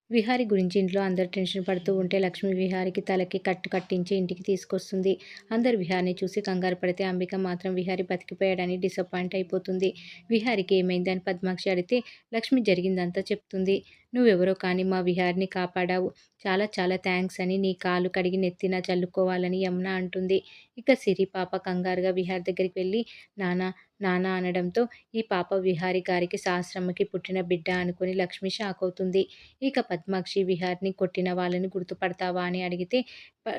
విహారి గురించి ఇంట్లో అందరూ టెన్షన్ పడుతూ ఉంటే లక్ష్మి విహారికి తలకి కట్టు కట్టించి ఇంటికి తీసుకొస్తుంది. అందరూ విహారిని చూసి కంగారు పడితే అంబిక మాత్రం విహారి బతికిపోయాడని డిసప్పాయింట్ అయిపోతుంది. విహారికి ఏమైంది అని పద్మాక్షి అడిగితే లక్ష్మి జరిగిందంతా చెప్తుంది. నువ్వెవరో కానీ మా విహారిని కాపాడావు. చాలా చాలా థ్యాంక్స్ అని నీ కాలు కడిగి నెత్తిన చల్లుకోవాలని యమున అంటుంది. ఇక సిరి పాప కంగారుగా విహారి దగ్గరికి వెళ్ళి నాన్న నాన్న అనడంతో ఈ పాప విహారి గారికి సహస్రమ్మకి పుట్టిన బిడ్డ అనుకుని లక్ష్మి షాక్ అవుతుంది. ఇక పద్మాక్షి విహారిని కొట్టిన వాళ్ళని గుర్తుపడతావా అని అడిగితే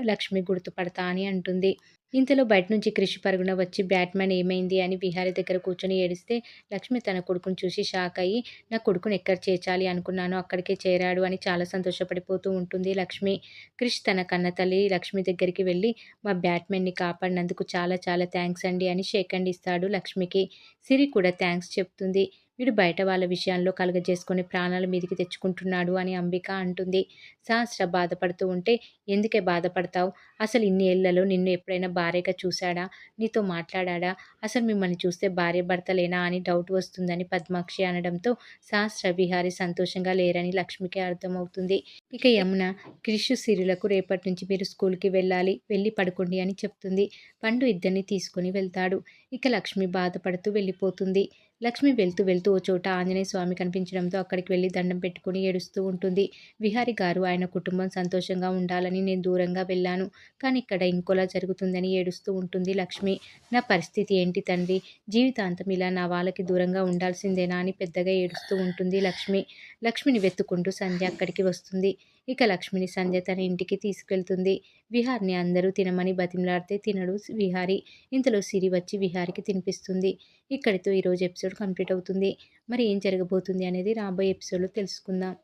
లక్ష్మి గుర్తుపడతా అని అంటుంది. ఇంతలో బయట నుంచి క్రిష్ పరుగున వచ్చి బ్యాట్‌మ్యాన్ ఏమైంది అని విహారి దగ్గర కూర్చొని ఏడిస్తే లక్ష్మి తన కొడుకుని చూసి షాక్ అయ్యి నా కొడుకుని ఎక్కడ చేర్చాలి అనుకున్నానో అక్కడికే చేరాడు అని చాలా సంతోషపడిపోతూ ఉంటుంది లక్ష్మి. క్రిష్ తన కన్నతల్లి లక్ష్మి దగ్గరికి వెళ్ళి మా బ్యాట్‌మ్యాన్‌ని కాపాడినందుకు చాలా చాలా థ్యాంక్స్ అండి అని షేక్ హ్యాండ్ ఇస్తాడు లక్ష్మికి. సిరి కూడా థ్యాంక్స్ చెప్తుంది. వీడు బయట వాళ్ళ విషయాల్లో కలుగజేసుకొని ప్రాణాల మీదికి తెచ్చుకుంటున్నాడు అని అంబిక అంటుంది. సహస్ర బాధపడుతూ ఉంటే ఎందుకే బాధపడతావు? అసలు ఇన్ని ఏళ్లలో నిన్ను ఎప్పుడైనా భార్యగా చూశాడా? నీతో మాట్లాడాడా? అసలు మిమ్మల్ని చూస్తే భార్యాభర్తలేనా అని డౌట్ వస్తుందని పద్మాక్షి అనడంతో సహస్ర విహారి సంతోషంగా లేరని లక్ష్మికి అర్థమవుతుంది. ఇక యమున క్రిష్ సిరులకు రేపటి నుంచి మీరు స్కూల్‌కి వెళ్ళాలి. వెళ్ళి పడుకోండి అని చెప్తుంది. పండు ఇద్దరిని తీసుకొని వెళ్తాడు. ఇక లక్ష్మి బాధపడుతూ వెళ్ళిపోతుంది. లక్ష్మి వెళ్తూ వెళ్తూ ఓ చోట ఆంజనేయ స్వామి కనిపించడంతో అక్కడికి వెళ్ళి దండం పెట్టుకుని ఏడుస్తూ ఉంటుంది. విహారి గారు ఆయన కుటుంబం సంతోషంగా ఉండాలని నేను దూరంగా వెళ్ళాను. కానీ ఇక్కడ ఇంకోలా జరుగుతుందని ఏడుస్తూ ఉంటుంది లక్ష్మి. నా పరిస్థితి ఏంటి తండ్రి? జీవితాంతం ఇలా నా వాళ్ళకి దూరంగా ఉండాల్సిందేనా అని పెద్దగా ఏడుస్తూ ఉంటుంది లక్ష్మి. లక్ష్మిని వెతుక్కుంటూ సంధ్య అక్కడికి వస్తుంది. ఇక లక్ష్మిని సంధ్య తన ఇంటికి తీసుకెళ్తుంది. విహారిని అందరూ తినమని బతిమలాడితే తినడు విహారి. ఇంతలో సిరి వచ్చి విహారికి తినిపిస్తుంది. ఇక్కడితో ఈరోజు ఎపిసోడ్ కంప్లీట్ అవుతుంది. మరి ఏం జరగబోతుంది అనేది రాబోయే ఎపిసోడ్‌లో తెలుసుకుందాం.